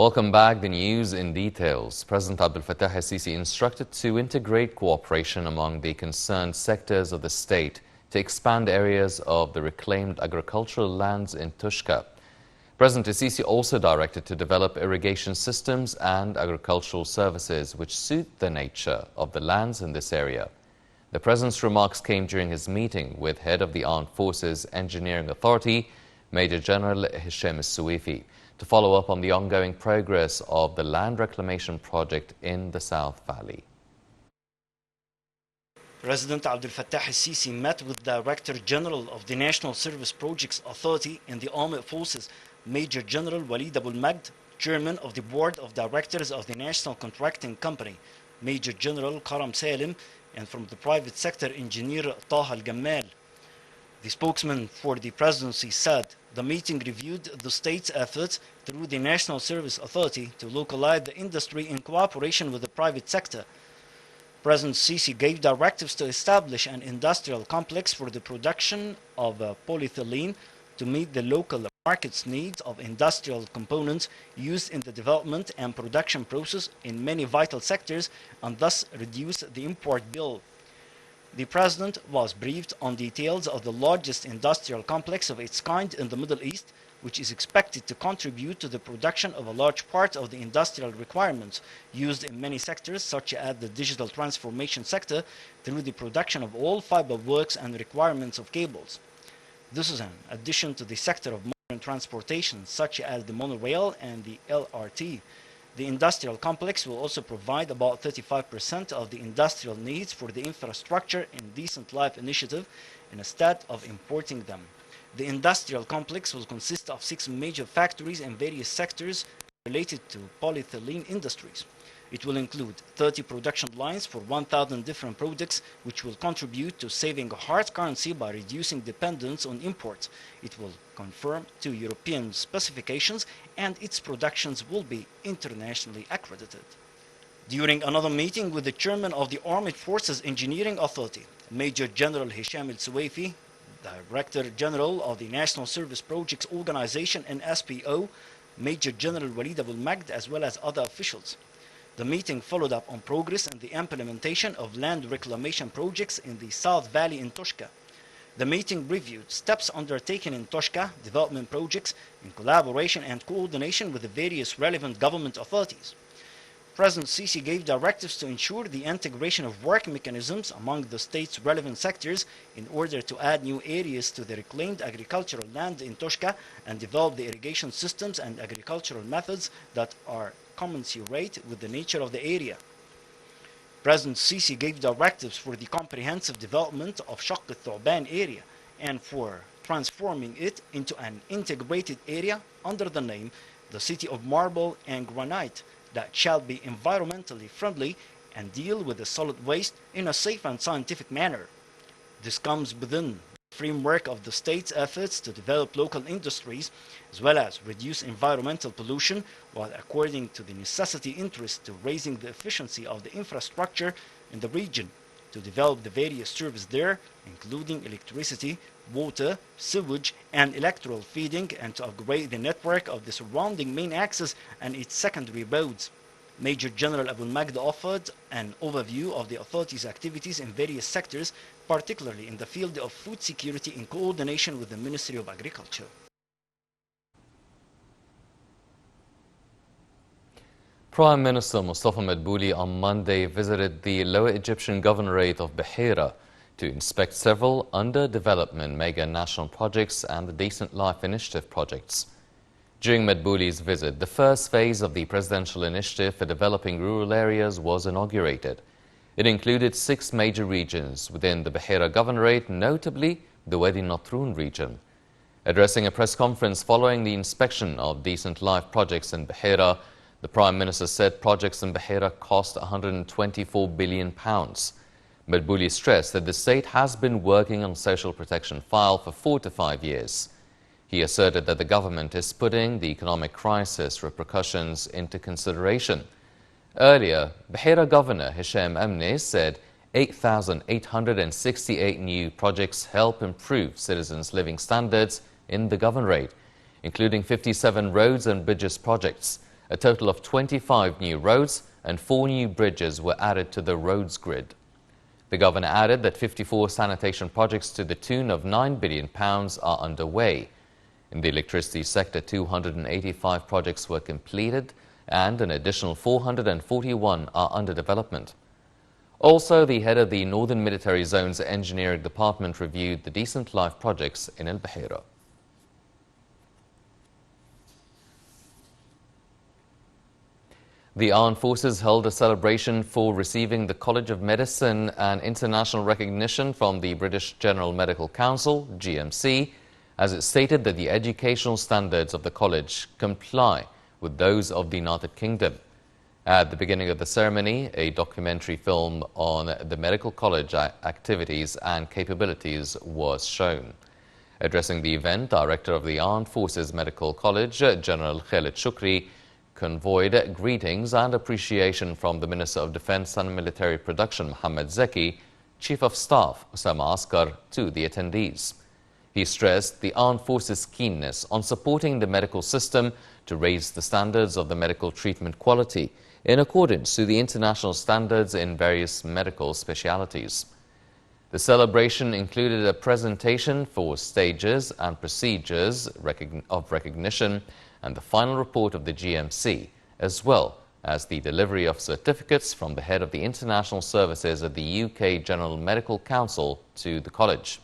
Welcome back. The news in details. President Abdel Fattah al-Sisi instructed to integrate cooperation among the concerned sectors of the state to expand areas of the reclaimed agricultural lands in Tushka. President al-Sisi also directed to develop irrigation systems and agricultural services which suit the nature of the lands in this area. The President's remarks came during his meeting with head of the Armed Forces Engineering Authority, Major General Hisham al-Suwaifi, to follow up on the ongoing progress of the land reclamation project in the South Valley. President Abdel Fattah al-Sisi met with Director General of the National Service Projects Authority in the Armed Forces, Major General Walid Abul Magd, Chairman of the Board of Directors of the National Contracting Company, Major General Karam Salim, and from the private sector, Engineer Taha Al-Gammal. The spokesman for the presidency said the meeting reviewed the state's efforts through the National Service Authority to localize the industry in cooperation with the private sector. President Sisi gave directives to establish an industrial complex for the production of polyethylene to meet the local market's needs of industrial components used in the development and production process in many vital sectors and thus reduce the import bill. The President was briefed on details of the largest industrial complex of its kind in the Middle East, which is expected to contribute to the production of a large part of the industrial requirements used in many sectors, such as the digital transformation sector, through the production of all fiber works and requirements of cables. This is in addition to the sector of modern transportation, such as the monorail and the LRT. The industrial complex will also provide about 35% of the industrial needs for the infrastructure and decent life initiative instead of importing them. The industrial complex will consist of 6 major factories in various sectors related to polyethylene industries. It will include 30 production lines for 1,000 different products, which will contribute to saving hard currency by reducing dependence on imports. It will conform to European specifications, and its productions will be internationally accredited. During another meeting with the chairman of the Armed Forces Engineering Authority, Major General Hisham al-Suwaifi, Director General of the National Service Projects Organization and SPO, Major General Walid Abul Magd, as well as other officials. The meeting followed up on progress in the implementation of land reclamation projects in the South Valley in Tushka. The meeting reviewed steps undertaken in Tushka development projects in collaboration and coordination with the various relevant government authorities. President Sisi gave directives to ensure the integration of work mechanisms among the state's relevant sectors in order to add new areas to the reclaimed agricultural land in Tushka and develop the irrigation systems and agricultural methods that are commensurate with the nature of the area. President Sisi gave directives for the comprehensive development of Shaq al-Thu'ban area and for transforming it into an integrated area under the name the City of Marble and Granite that shall be environmentally friendly and deal with the solid waste in a safe and scientific manner. This comes within the framework of the state's efforts to develop local industries as well as reduce environmental pollution, while according to the necessity interest to raising the efficiency of the infrastructure in the region to develop the various services there, including electricity, water, sewage, and electoral feeding, and to upgrade the network of the surrounding main axis and its secondary roads. Major General Abul Magd offered an overview of the authority's activities in various sectors, particularly in the field of food security in coordination with the Ministry of Agriculture. Prime Minister Mustafa Madbouli on Monday visited the Lower Egyptian Governorate of Buhaira to inspect several under-development mega national projects and the Decent Life Initiative projects. During Madbouli's visit, the first phase of the presidential initiative for developing rural areas was inaugurated. It included 6 major regions within the Buhaira Governorate, notably the Wadi Natrun region. Addressing a press conference following the inspection of Decent Life projects in Buhaira, the Prime Minister said projects in Buhaira cost £124 billion. Madbouli stressed that the state has been working on social protection file for 4 to 5 years. He asserted that the government is putting the economic crisis repercussions into consideration. Earlier, Buhaira Governor Hisham Amne said 8,868 new projects help improve citizens' living standards in the governorate, including 57 roads and bridges projects, A total of 25 new roads and 4 new bridges were added to the roads grid. The governor added that 54 sanitation projects to the tune of £9 billion are underway. In the electricity sector, 285 projects were completed and an additional 441 are under development. Also, the head of the Northern Military Zone's Engineering Department reviewed the Decent Life projects in Al Buhaira. The Armed Forces held a celebration for receiving the College of Medicine and international recognition from the British General Medical Council, GMC, as it stated that the educational standards of the college comply with those of the United Kingdom. At the beginning of the ceremony, a documentary film on the medical college activities and capabilities was shown. Addressing the event, Director of the Armed Forces Medical College, General Khalid Shukri, convoyed greetings and appreciation from the Minister of Defense and Military Production, Mohammad Zaki, Chief of Staff, Osama Askar, to the attendees. He stressed the Armed Forces' keenness on supporting the medical system to raise the standards of the medical treatment quality in accordance to the international standards in various medical specialities. The celebration included a presentation for stages and procedures of recognition and the final report of the GMC, as well as the delivery of certificates from the head of the international services of the UK General Medical Council to the college.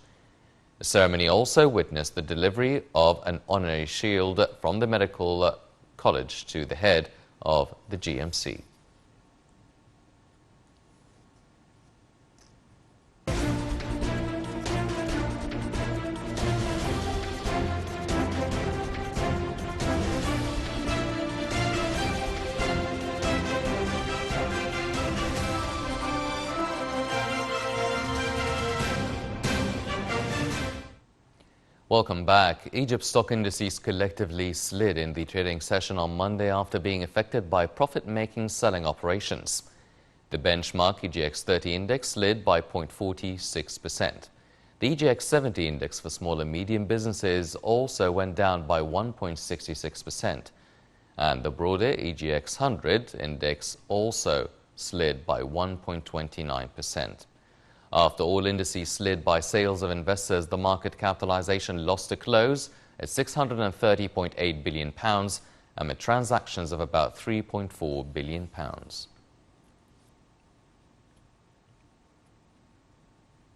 The ceremony also witnessed the delivery of an honorary shield from the medical college to the head of the GMC. Welcome back. Egypt's stock indices collectively slid in the trading session on Monday after being affected by profit-making selling operations. The benchmark EGX 30 index slid by 0.46%. The EGX 70 index for small and medium businesses also went down by 1.66%. And the broader EGX 100 index also slid by 1.29%. After all indices slid by sales of investors, the market capitalization lost a close at £630.8 billion amid transactions of about £3.4 billion.